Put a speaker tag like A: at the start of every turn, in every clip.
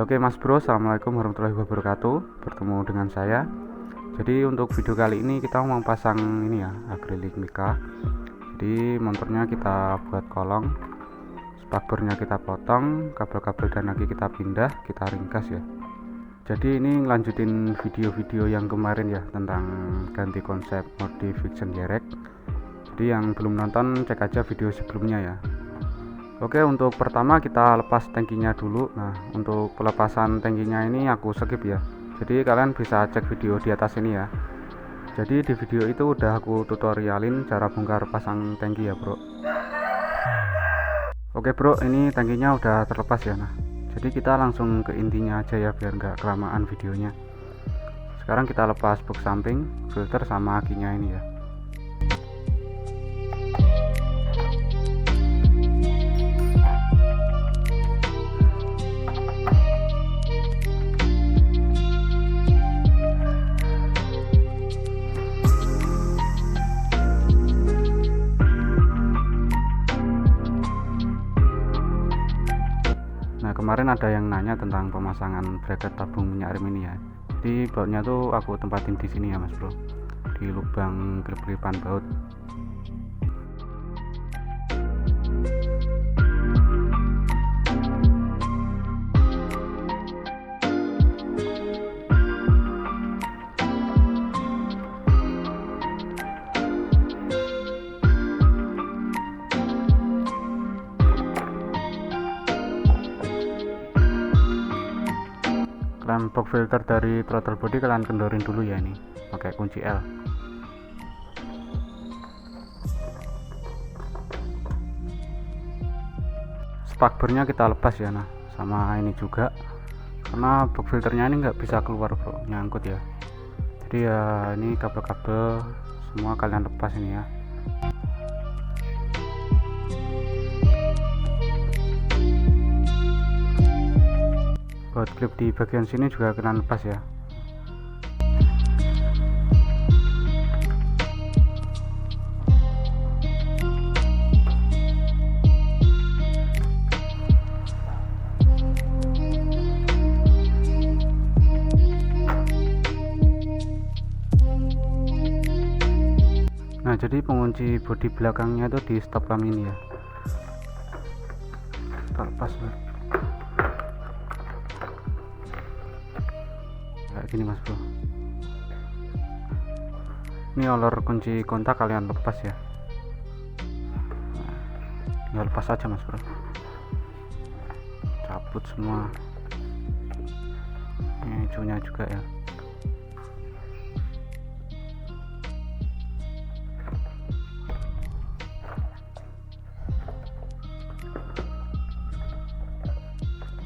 A: Ya oke Mas Bro, assalamualaikum warahmatullahi wabarakatuh. Bertemu dengan saya. Jadi untuk video kali ini kita mau pasang ini ya, akrilik mika. Jadi motornya kita buat kolong, spakbornya kita potong, kabel-kabel dan lagi kita pindah, kita ringkas ya. Jadi ini ngelanjutin video-video yang kemarin ya, tentang ganti konsep modif Vixen Derek. Jadi yang belum nonton cek aja video sebelumnya ya. Oke, untuk pertama kita lepas tangkinya dulu. Nah, untuk pelepasan tangkinya ini aku skip ya. Jadi kalian bisa cek video di atas ini ya. Jadi di video itu udah aku tutorialin cara bongkar pasang tangki ya, Bro. Oke, Bro, ini tangkinya udah terlepas ya. Nah, jadi kita langsung ke intinya aja ya biar nggak kelamaan videonya. Sekarang kita lepas box samping, filter sama akinya ini ya. Nah, kemarin ada yang nanya tentang pemasangan bracket tabung minyak rem ini ya. Jadi bautnya tuh aku tempatin di sini ya Mas Bro, di lubang klip-klipan baut. Kalian box filter dari throttle body kalian kendorin dulu ya, ini pakai kunci L. Spakbornya kita lepas ya, nah sama ini juga karena box filternya ini nggak bisa keluar bro, nyangkut ya. Jadi ya ini kabel-kabel semua kalian lepas ini ya. Buat klip di bagian sini juga kalian lepas ya. Nah, jadi pengunci bodi belakangnya itu di stop lamp ini ya. Kita lepas ya. Kayak gini Mas Bro. Ini olor kunci kontak kalian lepas ya. Nah, tinggal lepas aja Mas Bro. Cabut semua. Ini hijaunya juga ya.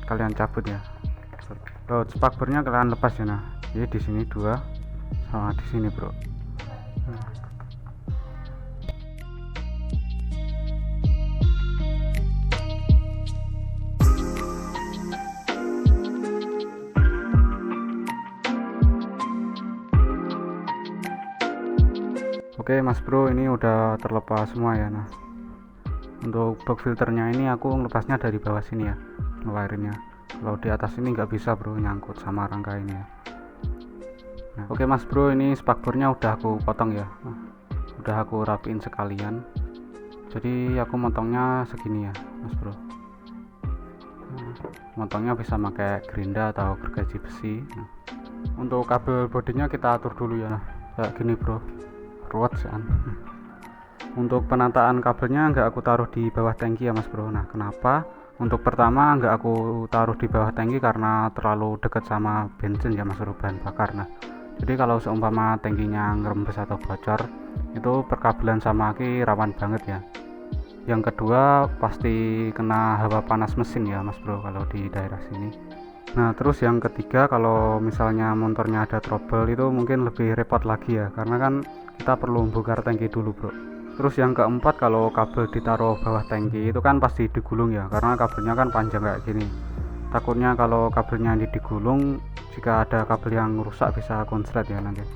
A: Kalian cabut ya. Baut spakbornya kalian lepas ya. Nah, jadi di sini dua sama di sini bro. Oke Mas Bro, ini udah terlepas semua ya. Nah, untuk box filternya ini aku ngelepasnya dari bawah sini ya, ngelahirinnya. Kalau di atas ini nggak bisa bro, nyangkut sama rangka ini ya. Nah, oke Mas Bro, ini spakbornya udah aku potong ya. Nah, udah aku rapiin sekalian. Jadi aku motongnya segini ya Mas Bro. Nah, motongnya bisa pakai gerinda atau gergaji besi. Nah, untuk kabel bodinya kita atur dulu ya. Nah, kayak gini bro, ruwet kan. Untuk penataan kabelnya nggak aku taruh di bawah tangki ya Mas Bro. Nah, kenapa? Untuk pertama nggak aku taruh di bawah tangki karena terlalu dekat sama bensin ya Mas Bro, bahan bakar. Nah, jadi kalau seumpama tangkinya ngerembes atau bocor, itu perkabelan sama aki rawan banget ya. Yang kedua pasti kena hawa panas mesin ya Mas Bro kalau di daerah sini. Nah, terus yang ketiga, kalau misalnya motornya ada trouble itu mungkin lebih repot lagi ya, karena kan kita perlu bongkar tangki dulu bro. Terus yang keempat, kalau kabel ditaruh bawah tangki itu kan pasti digulung ya, karena kabelnya kan panjang kayak gini. Takutnya kalau kabelnya ini digulung, jika ada kabel yang rusak bisa konslet ya nanti.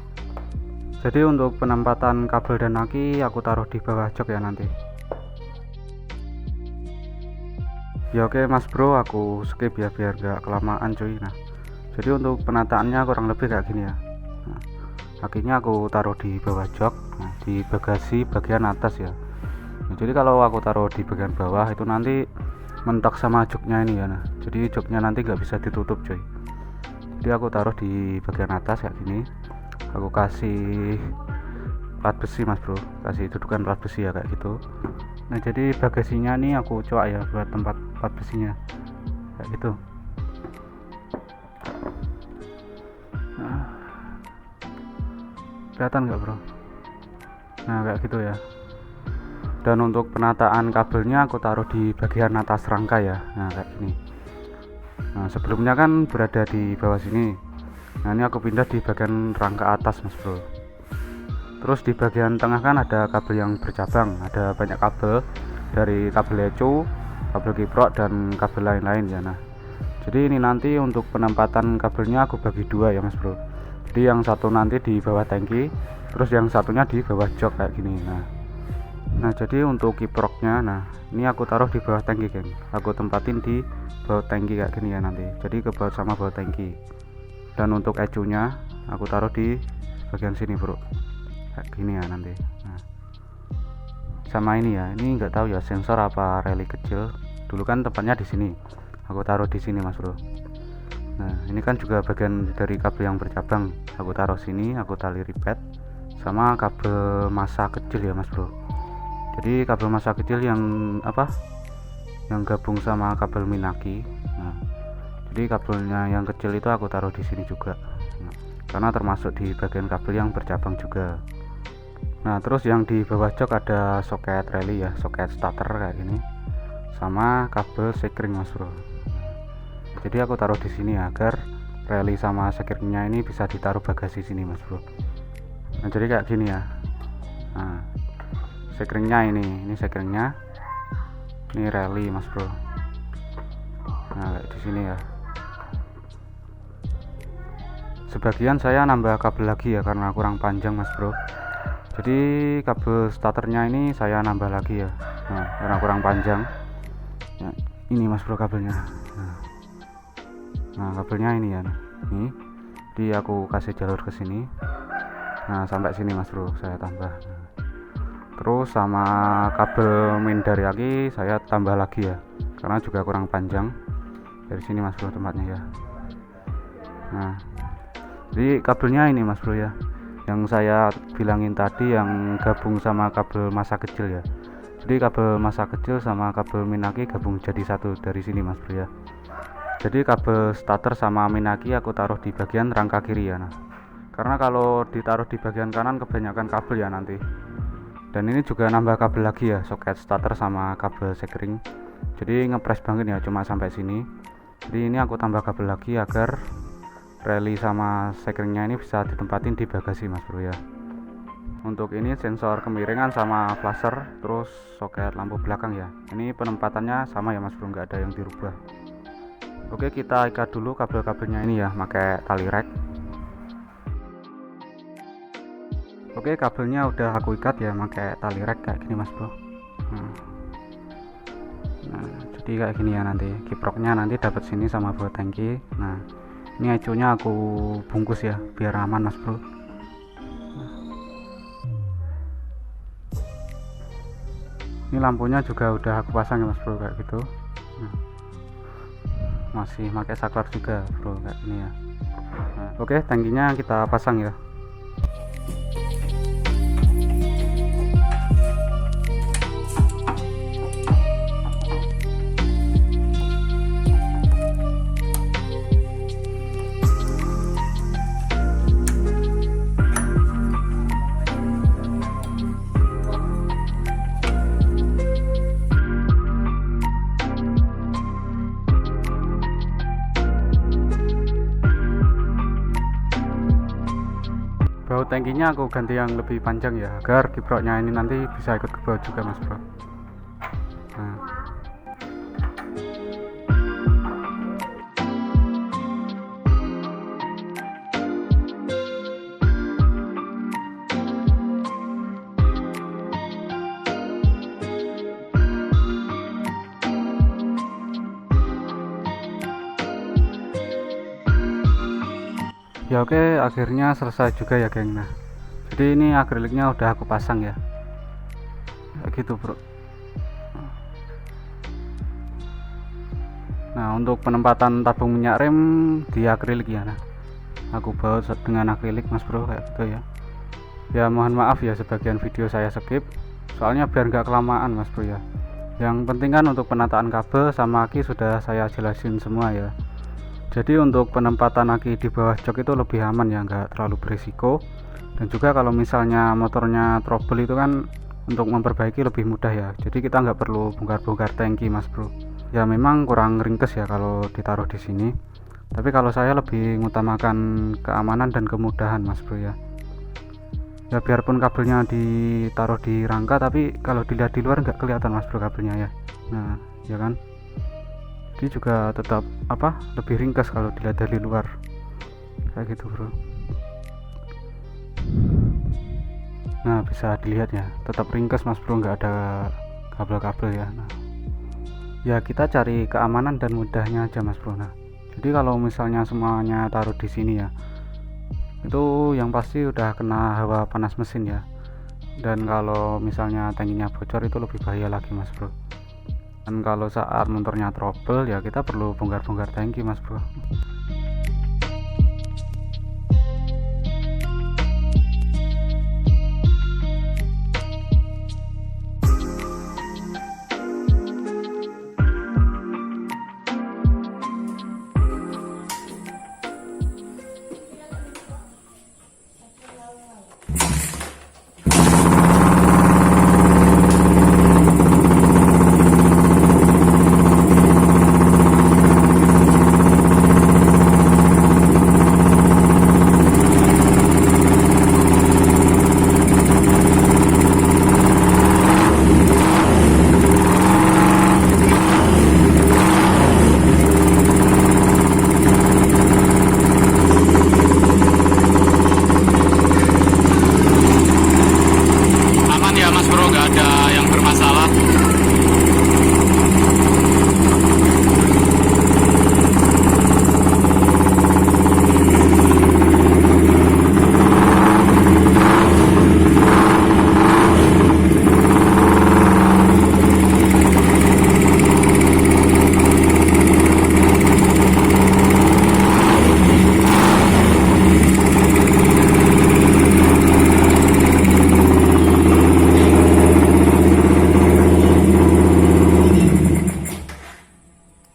A: Jadi untuk penempatan kabel dan aki aku taruh di bawah jok ya nanti. Ya oke mas bro, aku skip ya biar gak kelamaan cuy. Nah jadi untuk penataannya kurang lebih kayak gini ya. Nah, akhirnya aku taruh di bawah jok, nah, di bagasi bagian atas ya. Nah, jadi kalau aku taruh di bagian bawah itu nanti mentok sama joknya ini ya. Nah jadi joknya nanti nggak bisa ditutup cuy. Jadi aku taruh di bagian atas kayak gini, aku kasih plat besi mas bro, kasih dudukan plat besi ya kayak gitu. Nah jadi bagasinya nih aku coak ya buat tempat plat besinya kayak gitu. Nah, kelihatan nggak bro? Nah kayak gitu ya. Dan untuk penataan kabelnya aku taruh di bagian atas rangka ya. Nah kayak gini. Nah sebelumnya kan berada di bawah sini, nah ini aku pindah di bagian rangka atas mas bro. Terus di bagian tengah kan ada kabel yang bercabang, ada banyak kabel, dari kabel ecu, kabel kiprok, dan kabel lain-lain ya. Nah jadi ini nanti untuk penempatan kabelnya aku bagi dua ya mas bro. Jadi yang satu nanti di bawah tangki, terus yang satunya di bawah jok kayak gini. Nah jadi untuk kiproknya, nah ini aku taruh di bawah tangki geng, aku tempatin di bawah tangki kayak gini ya nanti, jadi ke bawah sama bawah tangki. Dan untuk ecunya aku taruh di bagian sini bro, kayak gini ya nanti. Nah, sama ini ya, ini nggak tahu ya sensor apa reli kecil, dulu kan tempatnya di sini, aku taruh di sini mas bro. Nah ini kan juga bagian dari kabel yang bercabang, aku taruh sini, aku tali ribet sama kabel massa kecil ya mas bro. Jadi kabel massa kecil yang yang gabung sama kabel minaki. Nah jadi kabelnya yang kecil itu aku taruh di sini juga, nah, karena termasuk di bagian kabel yang bercabang juga. Nah terus yang di bawah jok ada soket reli ya, soket starter kayak gini, sama kabel sekring mas bro. Jadi aku taruh di sini agar reli sama sekringnya ini bisa ditaruh bagasi sini mas bro. Nah jadi kayak gini ya. Nah sekringnya ini sekringnya, ini reli mas bro. Nah kayak di sini ya. Sebagian saya nambah kabel lagi ya karena kurang panjang mas bro. Jadi kabel starternya ini saya nambah lagi ya, nah karena kurang panjang. Nah, ini mas bro kabelnya. Nah kabelnya ini ya, ini jadi aku kasih jalur ke sini. Nah sampai sini mas bro saya tambah. Terus sama kabel main dari lagi saya tambah lagi ya, karena juga kurang panjang. Dari sini mas bro tempatnya ya. Nah jadi kabelnya ini mas bro ya, yang saya bilangin tadi yang gabung sama kabel massa kecil ya. Jadi kabel massa kecil sama kabel minaki gabung jadi satu dari sini mas bro ya. Jadi kabel starter sama minaki aku taruh di bagian rangka kiri ya. Nah karena kalau ditaruh di bagian kanan kebanyakan kabel ya nanti. Dan ini juga nambah kabel lagi ya, soket starter sama kabel sekring. Jadi ngepres banget ya, cuma sampai sini. Jadi ini aku tambah kabel lagi agar reli sama sekringnya ini bisa ditempatin di bagasi mas bro ya. Untuk ini sensor kemiringan sama flasher, terus soket lampu belakang ya. Ini penempatannya sama ya mas bro, nggak ada yang dirubah. Oke kita ikat dulu kabel-kabelnya ini ya, pakai tali rek. Oke kabelnya udah aku ikat ya, pakai tali rek kayak gini mas bro. Nah jadi kayak gini ya, nanti kiproknya nanti dapat sini sama bawah tangki. Nah ini ecunya aku bungkus ya biar aman mas bro. Ini lampunya juga udah aku pasang ya mas bro kayak gitu. Nah, masih pakai saklar juga bro kayak gini ya. Nah, oke tangkinya kita pasang ya. Baut tangkinya aku ganti yang lebih panjang ya, agar kiproknya ini nanti bisa ikut ke bawah juga mas bro. Nah Ya oke, akhirnya selesai juga ya geng. Nah, jadi ini akriliknya udah aku pasang ya, kayak gitu bro. Nah, untuk penempatan tabung minyak rem di akrilik ya, nah aku baut dengan akrilik mas bro, kayak gitu ya. Ya mohon maaf ya sebagian video saya skip, soalnya biar nggak kelamaan mas bro ya. Yang penting kan untuk penataan kabel sama aki sudah saya jelasin semua ya. Jadi untuk penempatan aki di bawah jok itu lebih aman ya, nggak terlalu berisiko. Dan juga kalau misalnya motornya trouble itu kan untuk memperbaiki lebih mudah ya. Jadi kita nggak perlu bongkar-bongkar tangki mas bro. Ya memang kurang ringkes ya kalau ditaruh di sini. Tapi kalau saya lebih mengutamakan keamanan dan kemudahan mas bro ya. Ya biarpun kabelnya ditaruh di rangka, tapi kalau dilihat di luar nggak kelihatan mas bro kabelnya ya. Nah ya kan, dia juga tetap lebih ringkas kalau dilihat dari luar, kayak gitu bro. Nah bisa dilihat ya, tetap ringkas mas bro, nggak ada kabel-kabel ya. Nah ya kita cari keamanan dan mudahnya aja mas bro. Nah jadi kalau misalnya semuanya taruh di sini ya, itu yang pasti udah kena hawa panas mesin ya. Dan kalau misalnya tangkinya bocor itu lebih bahaya lagi mas bro. Dan kalau saat motornya trouble ya kita perlu bongkar-bongkar tangki mas bro. Aman ya mas bro, nggak ada yang bermasalah.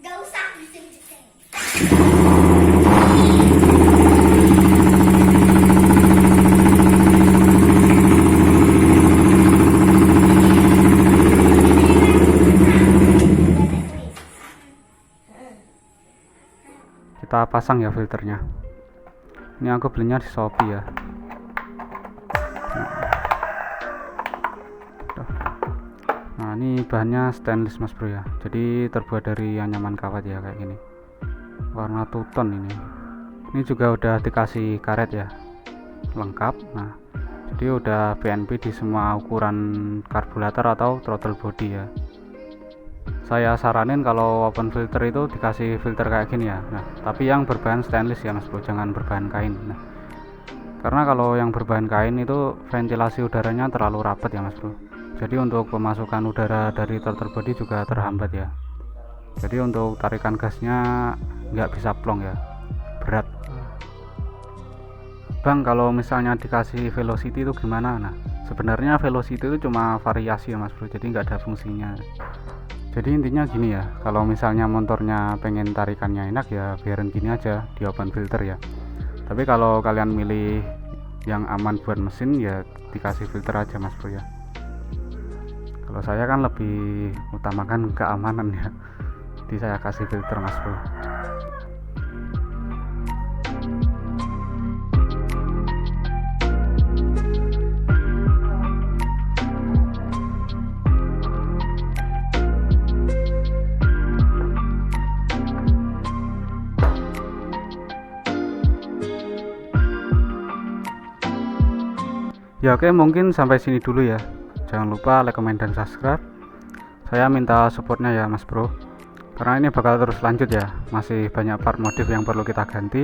B: Gak usah bising-bising.
A: Kita pasang ya filternya. Ini aku belinya di Shopee ya. Nah ini bahannya stainless mas bro ya, jadi terbuat dari anyaman kawat ya, kayak gini, warna two-tone ini. Ini juga udah dikasih karet ya, lengkap. Nah jadi udah BNP di semua ukuran karburator atau throttle body ya. Saya saranin kalau open filter itu dikasih filter kayak gini ya. Nah tapi yang berbahan stainless ya mas bro, jangan berbahan kain. Nah karena kalau yang berbahan kain itu ventilasi udaranya terlalu rapat ya mas bro, jadi untuk pemasukan udara dari throttle body juga terhambat ya. Jadi untuk tarikan gasnya nggak bisa plong ya, berat. Bang kalau misalnya dikasih velocity itu gimana? Nah sebenarnya velocity itu cuma variasi ya mas bro, jadi nggak ada fungsinya. Jadi intinya gini ya, kalau misalnya motornya pengen tarikannya enak ya biarin gini aja di open filter ya. Tapi kalau kalian milih yang aman buat mesin ya dikasih filter aja mas bro ya. Kalau saya kan lebih utamakan keamanan ya, jadi saya kasih filter mas bro. Ya oke, mungkin sampai sini dulu ya. Jangan lupa like, comment, dan subscribe. Saya minta supportnya ya mas bro, karena ini bakal terus lanjut ya, masih banyak part modif yang perlu kita ganti.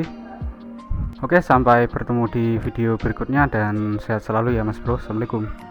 A: Oke, sampai bertemu di video berikutnya dan sehat selalu ya Mas Bro. Assalamualaikum.